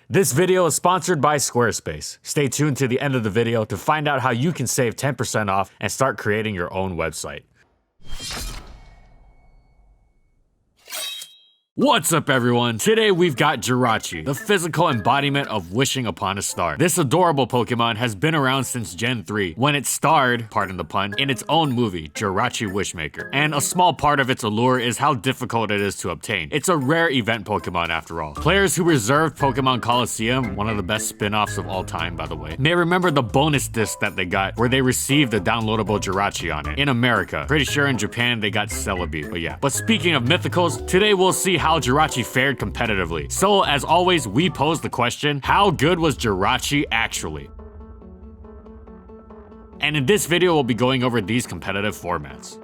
This video is sponsored by Squarespace. Stay tuned to the end of the video to find out how you can save 10% off and start creating your own website. What's up everyone? Today we've got Jirachi, the physical embodiment of wishing upon a star. This adorable Pokemon has been around since Gen 3, when it starred, pardon the pun, in its own movie, Jirachi Wishmaker. And a small part of its allure is how difficult it is to obtain. It's a rare event Pokemon after all. Players who reserved Pokemon Coliseum, one of the best spin-offs of all time by the way, may remember the bonus disc that they got where they received a downloadable Jirachi on it. In America, pretty sure in Japan they got Celebi, but yeah. But speaking of mythicals, today we'll see how Jirachi fared competitively. So as always, we pose the question, how good was Jirachi actually? And in this video, we'll be going over these competitive formats.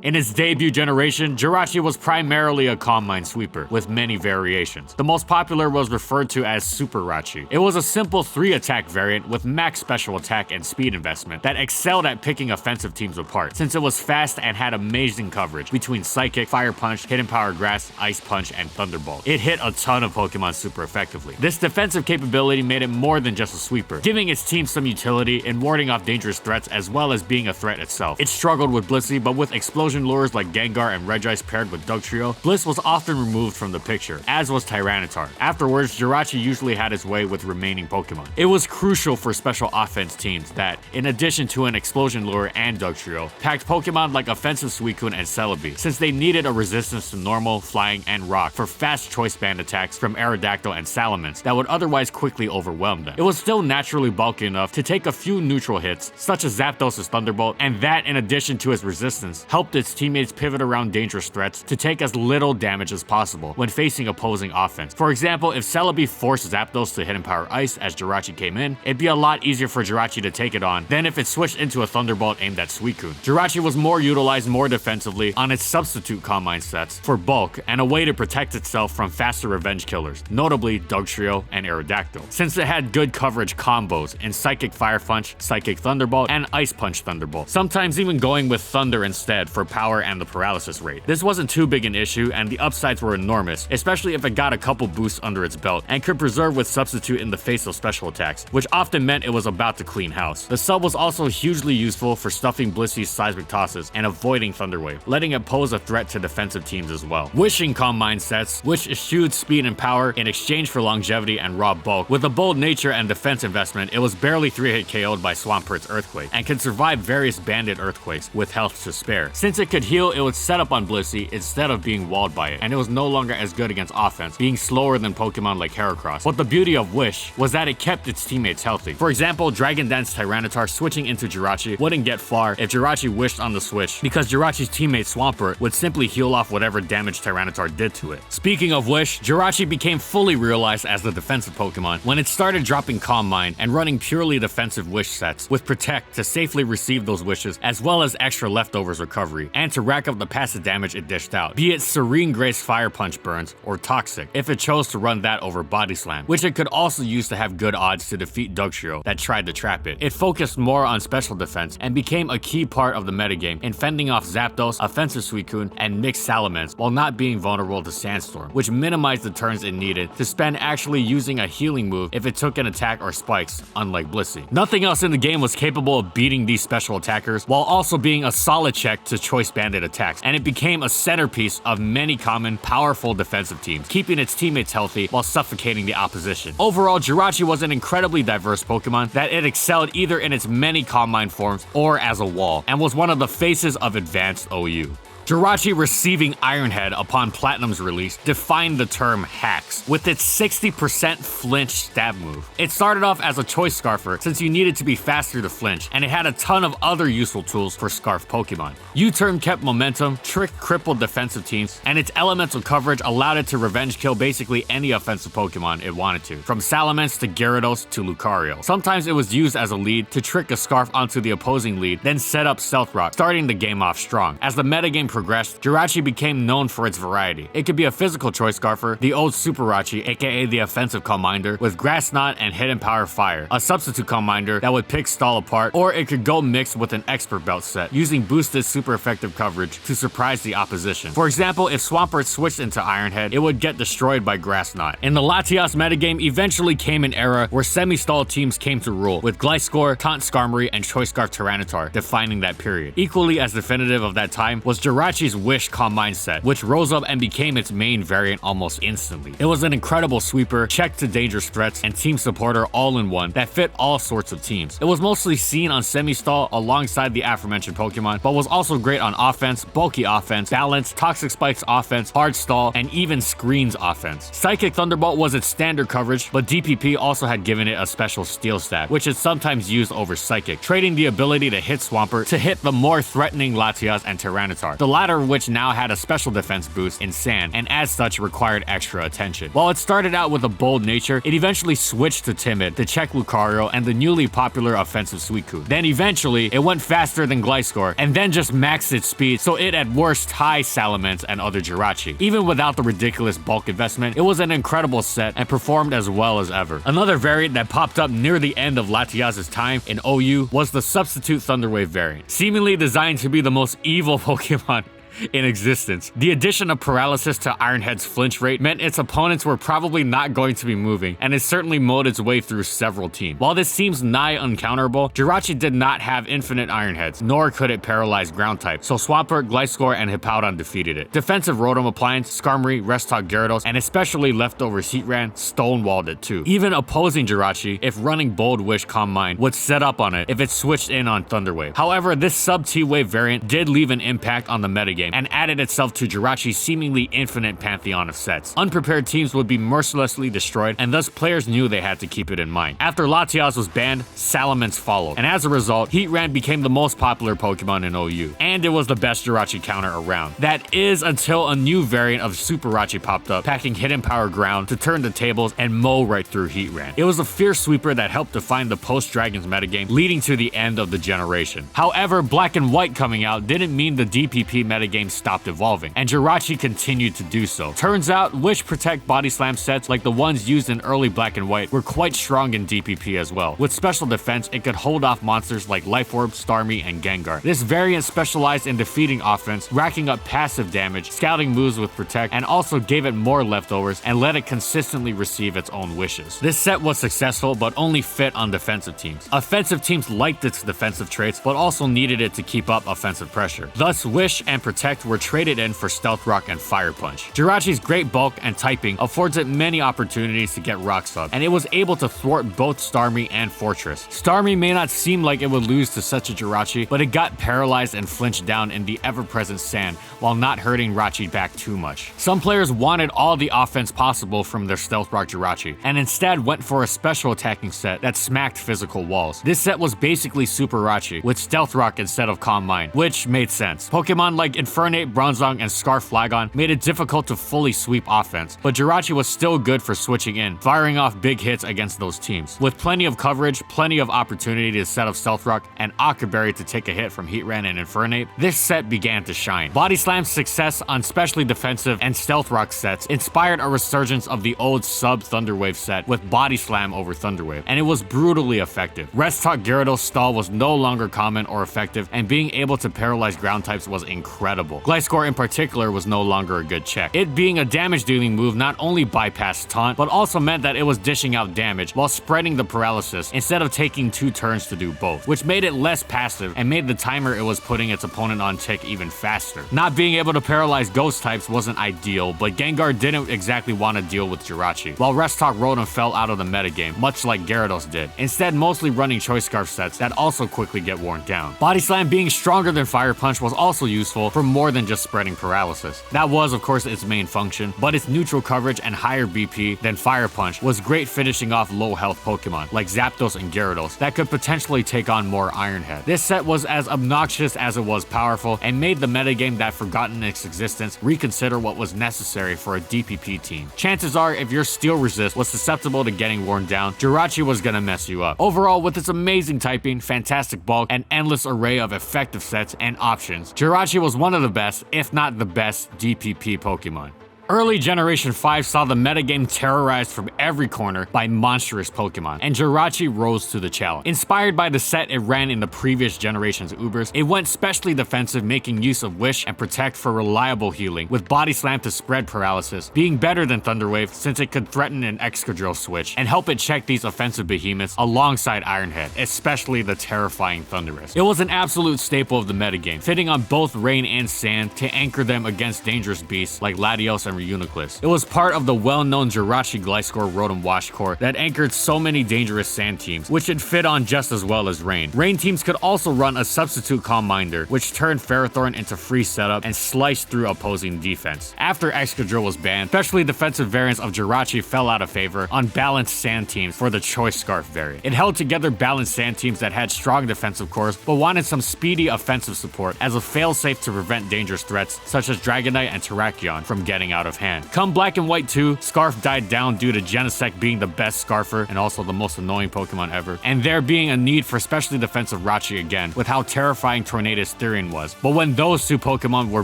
In its debut generation, Jirachi was primarily a Calm Mind sweeper, with many variations. The most popular was referred to as Super Rachi. It was a simple 3-attack variant with max special attack and speed investment that excelled at picking offensive teams apart, since it was fast and had amazing coverage between Psychic, Fire Punch, Hidden Power Grass, Ice Punch, and Thunderbolt. It hit a ton of Pokemon super effectively. This defensive capability made it more than just a sweeper, giving its team some utility in warding off dangerous threats as well as being a threat itself. It struggled with Blissey, but with Explosion lures like Gengar and Regice paired with Dugtrio, Bliss was often removed from the picture, as was Tyranitar. Afterwards, Jirachi usually had his way with remaining Pokemon. It was crucial for special offense teams that, in addition to an Explosion lure and Dugtrio, packed Pokemon like offensive Suicune and Celebi, since they needed a resistance to normal, flying, and rock for fast choice band attacks from Aerodactyl and Salamence that would otherwise quickly overwhelm them. It was still naturally bulky enough to take a few neutral hits, such as Zapdos' Thunderbolt, and that, in addition to its resistance, helped its teammates pivot around dangerous threats to take as little damage as possible when facing opposing offense. For example, if Celebi forced Zapdos to Hidden Power Ice as Jirachi came in, it'd be a lot easier for Jirachi to take it on than if it switched into a Thunderbolt aimed at Suicune. Jirachi was more utilized more defensively on its substitute Calm Mind sets for bulk and a way to protect itself from faster revenge killers, notably Dugtrio and Aerodactyl, since it had good coverage combos in Psychic Fire Punch, Psychic Thunderbolt, and Ice Punch Thunderbolt, sometimes even going with Thunder instead for power and the paralysis rate. This wasn't too big an issue and the upsides were enormous, especially if it got a couple boosts under its belt and could preserve with substitute in the face of special attacks, which often meant it was about to clean house. The sub was also hugely useful for stuffing Blissey's seismic tosses and avoiding Thunder Wave, letting it pose a threat to defensive teams as well. Wishing Calm Mind sets, which eschewed speed and power in exchange for longevity and raw bulk. With a bold nature and defense investment, it was barely 3-hit KO'd by Swampert's Earthquake and could survive various banded earthquakes with health to spare. Since it could heal, it would set up on Blissey instead of being walled by it, and it was no longer as good against offense, being slower than Pokemon like Heracross. But the beauty of Wish was that it kept its teammates healthy. For example, Dragon Dance Tyranitar switching into Jirachi wouldn't get far if Jirachi wished on the switch, because Jirachi's teammate Swampert would simply heal off whatever damage Tyranitar did to it. Speaking of Wish, Jirachi became fully realized as the defensive Pokemon when it started dropping Calm Mind and running purely defensive Wish sets with Protect to safely receive those wishes, as well as extra leftovers recovery, and to rack up the passive damage it dished out, be it Serene Grace Fire Punch burns or Toxic, if it chose to run that over Body Slam, which it could also use to have good odds to defeat Dugtrio that tried to trap it. It focused more on special defense and became a key part of the metagame in fending off Zapdos, offensive Suicune, and mixed Salamence while not being vulnerable to Sandstorm, which minimized the turns it needed to spend actually using a healing move if it took an attack or spikes, unlike Blissey. Nothing else in the game was capable of beating these special attackers while also being a solid check to choice banded attacks, and it became a centerpiece of many common, powerful defensive teams, keeping its teammates healthy while suffocating the opposition. Overall, Jirachi was an incredibly diverse Pokemon that it excelled either in its many Calm Mind forms or as a wall, and was one of the faces of advanced OU. Jirachi receiving Iron Head upon Platinum's release defined the term hacks, with its 60% flinch stab move. It started off as a choice Scarfer since you needed to be faster to flinch, and it had a ton of other useful tools for Scarf Pokemon. U-turn kept momentum, Trick crippled defensive teams, and its elemental coverage allowed it to revenge kill basically any offensive Pokemon it wanted to, from Salamence to Gyarados to Lucario. Sometimes it was used as a lead to trick a Scarf onto the opposing lead, then set up Stealth Rock, starting the game off strong. As the metagame progressed, Jirachi became known for its variety. It could be a physical choice scarfer, the old Superachi, aka the offensive Calm Minder, with Grass Knot and Hidden Power Fire, a substitute Calm Minder that would pick stall apart, or it could go mixed with an expert belt set, using boosted super effective coverage to surprise the opposition. For example, if Swampert switched into Ironhead, it would get destroyed by Grass Knot. In the Latias metagame eventually came an era where semi-stall teams came to rule, with Gliscor, Taunt Skarmory, and Choice Scarf Tyranitar defining that period. Equally as definitive of that time was Jirachi's Wish Calm Mind set, which rose up and became its main variant almost instantly. It was an incredible sweeper, check to dangerous threats, and team supporter all in one that fit all sorts of teams. It was mostly seen on semi-stall alongside the aforementioned Pokemon, but was also great on offense, bulky offense, balance, toxic spikes offense, hard stall, and even screens offense. Psychic Thunderbolt was its standard coverage, but DPP also had given it a special steel stat, which is sometimes used over Psychic, trading the ability to hit Swampert to hit the more threatening Latias and Tyranitar, the latter of which now had a special defense boost in Sand, and as such required extra attention. While it started out with a bold nature, it eventually switched to Timid to check Lucario and the newly popular offensive Suicune. Then eventually, it went faster than Gliscor, and then just maxed its speed, so it at worst ties Salamence and other Jirachi. Even without the ridiculous bulk investment, it was an incredible set and performed as well as ever. Another variant that popped up near the end of Latias' time in OU was the Substitute Thunderwave variant, seemingly designed to be the most evil Pokemon in existence. The addition of paralysis to Ironhead's flinch rate meant its opponents were probably not going to be moving, and it certainly mowed its way through several teams. While this seems nigh uncounterable, Jirachi did not have infinite Ironheads, nor could it paralyze ground type, so Swampert, Gliscor, and Hippowdon defeated it. Defensive Rotom Appliance, Skarmory, Restock Gyarados, and especially leftovers Heatran stonewalled it too. Even opposing Jirachi, if running Bold Wish Calm Mind, would set up on it if it switched in on Thunderwave. However, this sub T-Wave variant did leave an impact on the metagame, and added itself to Jirachi's seemingly infinite pantheon of sets. Unprepared teams would be mercilessly destroyed, and thus players knew they had to keep it in mind. After Latias was banned, Salamence followed, and as a result, Heatran became the most popular Pokemon in OU, and it was the best Jirachi counter around. That is until a new variant of Superachi popped up, packing Hidden Power Ground to turn the tables and mow right through Heatran. It was a fierce sweeper that helped define the post-Dragons metagame, leading to the end of the generation. However, Black and White coming out didn't mean the DPP metagame stopped evolving, and Jirachi continued to do so. Turns out, Wish Protect Body Slam sets like the ones used in early Black and White were quite strong in DPP as well. With special defense, it could hold off monsters like Life Orb, Starmie, and Gengar. This variant specialized in defeating offense, racking up passive damage, scouting moves with Protect, and also gave it more leftovers and let it consistently receive its own wishes. This set was successful, but only fit on defensive teams. Offensive teams liked its defensive traits, but also needed it to keep up offensive pressure. Thus, Wish and Protect were traded in for Stealth Rock and Fire Punch. Jirachi's great bulk and typing affords it many opportunities to get Rock Slug, and it was able to thwart both Starmie and Fortress. Starmie may not seem like it would lose to such a Jirachi, but it got paralyzed and flinched down in the ever-present Sand while not hurting Rachi back too much. Some players wanted all the offense possible from their Stealth Rock Jirachi, and instead went for a special attacking set that smacked physical walls. This set was basically Super Rachi, with Stealth Rock instead of Calm Mind, which made sense. Pokemon like Infernape, Bronzong, and Scarf Flagon made it difficult to fully sweep offense, but Jirachi was still good for switching in, firing off big hits against those teams. With plenty of coverage, plenty of opportunity to set up Stealth Rock, and Ockerberry to take a hit from Heatran and Infernape, this set began to shine. Body Slam's success on specially defensive and Stealth Rock sets inspired a resurgence of the old sub Thunderwave set with Body Slam over Thunderwave, and it was brutally effective. Restock Gyarados stall was no longer common or effective, and being able to paralyze ground types was incredible. Gliscor in particular was no longer a good check. It being a damage dealing move not only bypassed taunt, but also meant that it was dishing out damage while spreading the paralysis instead of taking 2 turns to do both, which made it less passive and made the timer it was putting its opponent on tick even faster. Not being able to paralyze ghost types wasn't ideal, but Gengar didn't exactly want to deal with Jirachi, while Restock Rotom fell out of the metagame, much like Gyarados did, instead mostly running Choice Scarf sets that also quickly get worn down. Body Slam being stronger than Fire Punch was also useful for more than just spreading paralysis. That was of course its main function, but its neutral coverage and higher BP than Fire Punch was great finishing off low health Pokemon like Zapdos and Gyarados that could potentially take on more Ironhead. This set was as obnoxious as it was powerful and made the metagame that forgotten its existence reconsider what was necessary for a DPP team. Chances are if your Steel Resist was susceptible to getting worn down, Jirachi was gonna mess you up. Overall, with its amazing typing, fantastic bulk, and endless array of effective sets and options, Jirachi was one one of the best, if not the best, DPP Pokemon. Early Generation 5 saw the metagame terrorized from every corner by monstrous Pokemon, and Jirachi rose to the challenge. Inspired by the set it ran in the previous generation's Ubers, it went specially defensive, making use of Wish and Protect for reliable healing, with Body Slam to spread paralysis, being better than Thunder Wave since it could threaten an Excadrill switch and help it check these offensive behemoths alongside Ironhead, especially the terrifying Thundurus. It was an absolute staple of the metagame, fitting on both Rain and Sand to anchor them against dangerous beasts like Latios and Reuniclus. It was part of the well-known Jirachi Gliscor Rotom Wash core that anchored so many dangerous sand teams, which it fit on just as well as Rain. Rain teams could also run a substitute Calm Minder, which turned Ferrothorn into free setup and sliced through opposing defense. After Excadrill was banned, especially defensive variants of Jirachi fell out of favor on balanced sand teams for the Choice Scarf variant. It held together balanced sand teams that had strong defensive cores but wanted some speedy offensive support as a failsafe to prevent dangerous threats such as Dragonite and Terrakion from getting out of hand. Come Black and White 2, Scarf died down due to Genesect being the best Scarfer and also the most annoying Pokemon ever, and there being a need for specially defensive Rachi again with how terrifying Tornadus Therian was. But when those two Pokemon were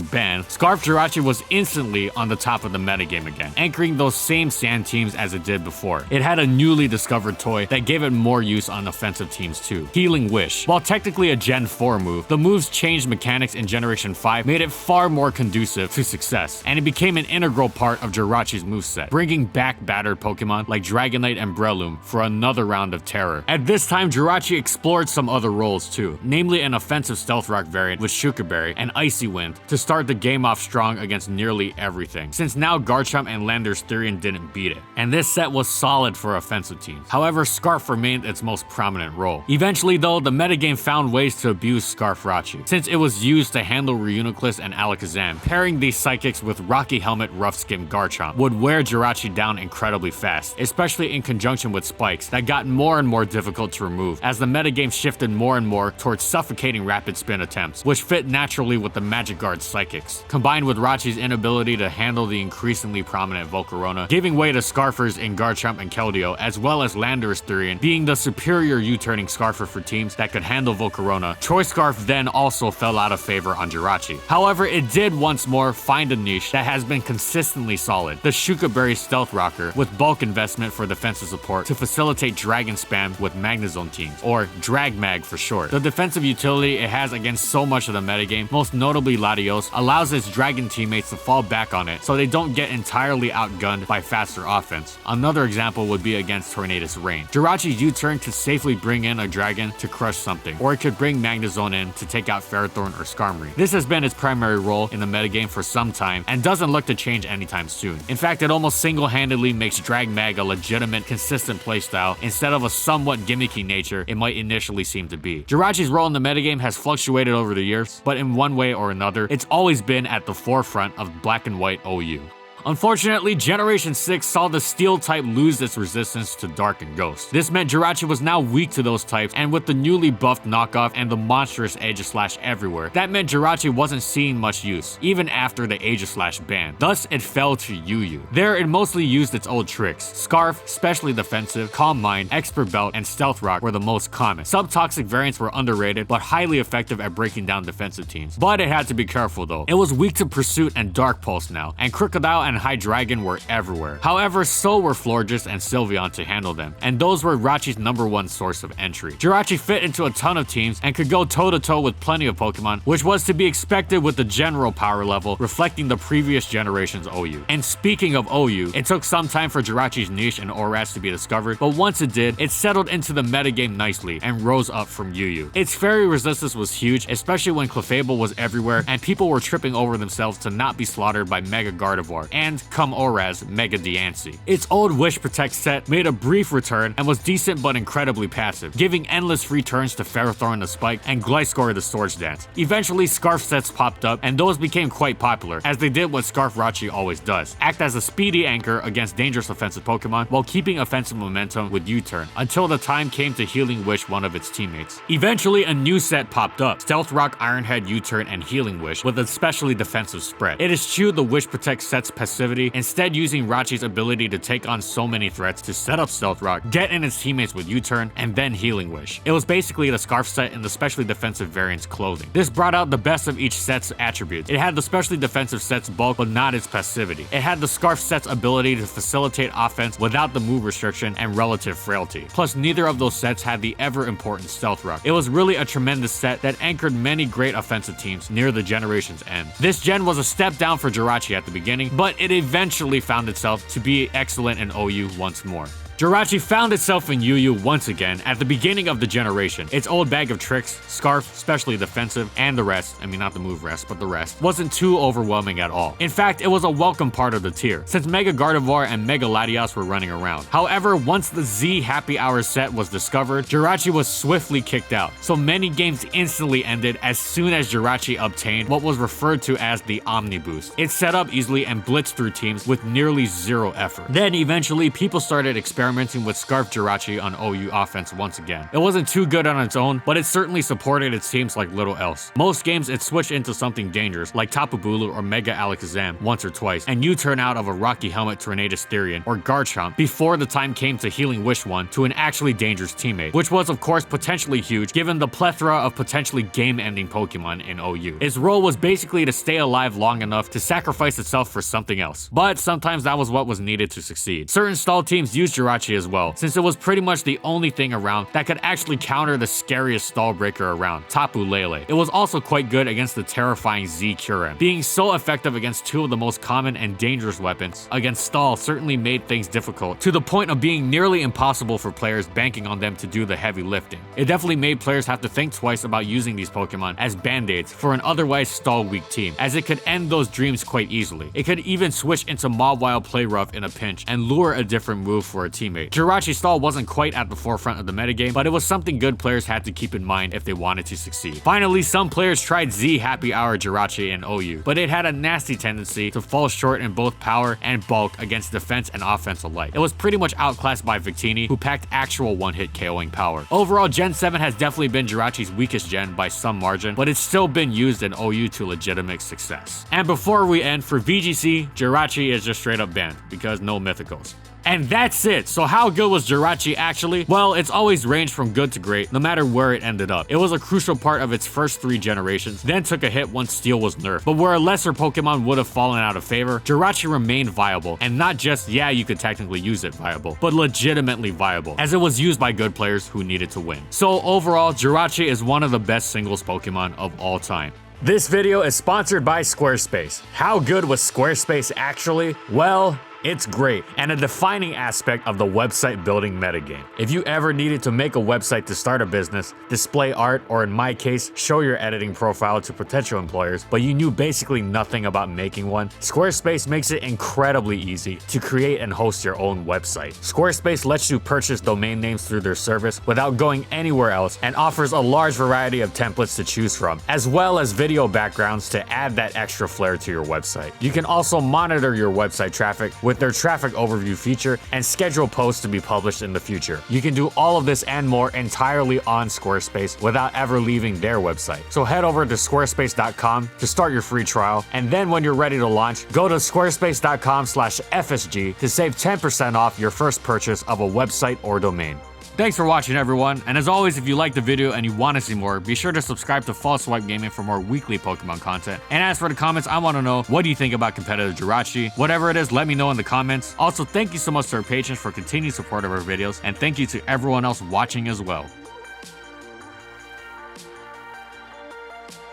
banned, Scarf Jirachi was instantly on the top of the metagame again, anchoring those same sand teams as it did before. It had a newly discovered toy that gave it more use on offensive teams too, Healing Wish. While technically a Gen 4 move, the move's changed mechanics in Generation 5 made it far more conducive to success, and it became an integral part of Jirachi's moveset, bringing back battered Pokemon like Dragonite and Breloom for another round of terror. At this time, Jirachi explored some other roles too, namely an offensive Stealth Rock variant with Shuka Berry and Icy Wind to start the game off strong against nearly everything, since now Garchomp and Landorus Therian didn't beat it. And this set was solid for offensive teams. However, Scarf remained its most prominent role. Eventually though, the metagame found ways to abuse Scarf Rachi, since it was used to handle Reuniclus and Alakazam. Pairing these psychics with Rocky Helmet Rough Skin Garchomp would wear Jirachi down incredibly fast, especially in conjunction with spikes that got more and more difficult to remove as the metagame shifted more and more towards suffocating rapid spin attempts, which fit naturally with the Magic Guard psychics, combined with Rachi's inability to handle the increasingly prominent Volcarona, giving way to Scarfers in Garchomp and Keldeo, as well as Landorus Therian being the superior U-turning Scarfer for teams that could handle Volcarona. Choice Scarf then also fell out of favor on Jirachi. However, it did once more find a niche that has been consistently solid, the Shuka Berry Stealth Rocker, with bulk investment for defensive support to facilitate Dragon Spam with Magnezone teams, or Drag Mag for short. The defensive utility it has against so much of the metagame, most notably Latios, allows its Dragon teammates to fall back on it so they don't get entirely outgunned by faster offense. Another example would be against Tornadus Rain. Jirachi's U-turn could safely bring in a Dragon to crush something, or it could bring Magnezone in to take out Ferrothorn or Skarmory. This has been its primary role in the metagame for some time and doesn't look to change anytime soon. In fact, it almost single-handedly makes Drag Mag a legitimate, consistent playstyle instead of a somewhat gimmicky nature it might initially seem to be. Jirachi's role in the metagame has fluctuated over the years, but in one way or another, it's always been at the forefront of Black and White OU. Unfortunately, Generation 6 saw the Steel type lose its resistance to Dark and Ghost. This meant Jirachi was now weak to those types, and with the newly buffed knockoff and the monstrous Aegislash everywhere, that meant Jirachi wasn't seeing much use, even after the Aegislash ban. Thus, it fell to UU. There, it mostly used its old tricks. Scarf, specially defensive, Calm Mind, Expert Belt, and Stealth Rock were the most common. Subtoxic variants were underrated, but highly effective at breaking down defensive teams. But it had to be careful though. It was weak to Pursuit and Dark Pulse now, and Crocodile and Hydreigon were everywhere. However, so were Florges and Sylveon to handle them, and those were Rachi's #1 source of entry. Jirachi fit into a ton of teams and could go toe-to-toe with plenty of Pokemon, which was to be expected with the general power level reflecting the previous generation's OU. And speaking of OU, it took some time for Jirachi's niche and ORAS to be discovered, but once it did, it settled into the metagame nicely and rose up from UU. Its fairy resistance was huge, especially when Clefable was everywhere and people were tripping over themselves to not be slaughtered by Mega Gardevoir and, come ORAS, Mega Diancie. Its old Wish Protect set made a brief return and was decent but incredibly passive, giving endless free turns to Ferrothorn the Spike and Gliscor the Swords Dance. Eventually, Scarf sets popped up, and those became quite popular, as they did what Scarf Rachi always does, act as a speedy anchor against dangerous offensive Pokemon while keeping offensive momentum with U-turn, until the time came to Healing Wish one of its teammates. Eventually, a new set popped up, Stealth Rock, Ironhead, U-turn, and Healing Wish with a specially defensive spread. It eschewed the Wish Protect set's passivity, instead using Rachi's ability to take on so many threats to set up Stealth Rock, get in his teammates with U-turn, and then Healing Wish. It was basically the Scarf set in the specially defensive variant's clothing. This brought out the best of each set's attributes. It had the specially defensive set's bulk, but not its passivity. It had the Scarf set's ability to facilitate offense without the move restriction and relative frailty. Plus, neither of those sets had the ever-important Stealth Rock. It was really a tremendous set that anchored many great offensive teams near the generation's end. This gen was a step down for Jirachi at the beginning, but it eventually found itself to be excellent in OU once more. Jirachi found itself in UU once again at the beginning of the generation. Its old bag of tricks, Scarf, specially defensive, and the rest, I mean not the move rest, but the rest, wasn't too overwhelming at all. In fact, it was a welcome part of the tier, since Mega Gardevoir and Mega Latios were running around. However, once the Z Happy Hour set was discovered, Jirachi was swiftly kicked out, so many games instantly ended as soon as Jirachi obtained what was referred to as the Omni Boost. It set up easily and blitzed through teams with nearly zero effort. Then eventually, people started experimenting with Scarf Jirachi on OU offense once again. It wasn't too good on its own, but it certainly supported its teams like little else. Most games it switched into something dangerous like Tapu Bulu or Mega Alakazam once or twice, and U-turn out of a Rocky Helmet Tornadus Therian or Garchomp before the time came to Healing Wish one to an actually dangerous teammate, which was of course potentially huge given the plethora of potentially game-ending Pokemon in OU. Its role was basically to stay alive long enough to sacrifice itself for something else, but sometimes that was what was needed to succeed. Certain stall teams used Jirachi as well, since it was pretty much the only thing around that could actually counter the scariest stall breaker around, Tapu Lele. It was also quite good against the terrifying Z Kyurem. Being so effective against two of the most common and dangerous weapons against stall certainly made things difficult, to the point of being nearly impossible for players banking on them to do the heavy lifting. It definitely made players have to think twice about using these Pokemon as band-aids for an otherwise stall weak team, as it could end those dreams quite easily. It could even switch into Mawile Play Rough in a pinch and lure a different move for a teammate. Jirachi stall wasn't quite at the forefront of the metagame, but it was something good players had to keep in mind if they wanted to succeed. Finally, some players tried Z Happy Hour Jirachi in OU, but it had a nasty tendency to fall short in both power and bulk against defense and offense alike. It was pretty much outclassed by Victini, who packed actual one-hit KOing power. Overall, Gen 7 has definitely been Jirachi's weakest gen by some margin, but it's still been used in OU to legitimate success. And before we end, for VGC, Jirachi is just straight up banned, because no mythicals. And that's it. So how good was Jirachi actually? Well, it's always ranged from good to great, no matter where it ended up. It was a crucial part of its first 3 generations, then took a hit once Steel was nerfed. But where a lesser Pokemon would have fallen out of favor, Jirachi remained viable, and not just, yeah, you could technically use it viable, but legitimately viable, as it was used by good players who needed to win. So overall, Jirachi is one of the best singles Pokemon of all time. This video is sponsored by Squarespace. How good was Squarespace actually? Well, it's great, and a defining aspect of the website building metagame. If you ever needed to make a website to start a business, display art, or in my case, show your editing profile to potential employers, but you knew basically nothing about making one, Squarespace makes it incredibly easy to create and host your own website. Squarespace lets you purchase domain names through their service without going anywhere else, and offers a large variety of templates to choose from, as well as video backgrounds to add that extra flair to your website. You can also monitor your website traffic with their traffic overview feature and schedule posts to be published in the future. You can do all of this and more entirely on Squarespace without ever leaving their website. So head over to squarespace.com to start your free trial, and then when you're ready to launch, go to squarespace.com/FSG to save 10% off your first purchase of a website or domain. Thanks for watching, everyone, and as always, if you liked the video and you want to see more, be sure to subscribe to False Swipe Gaming for more weekly Pokemon content. And as for the comments, I want to know, what do you think about competitive Jirachi? Whatever it is, let me know in the comments. Also, thank you so much to our patrons for continued support of our videos, and thank you to everyone else watching as well.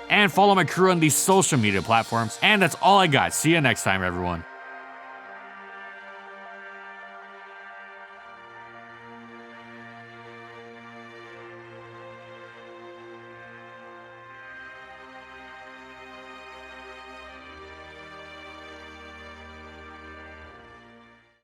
And follow my crew on these social media platforms. And that's all I got. See you next time, everyone.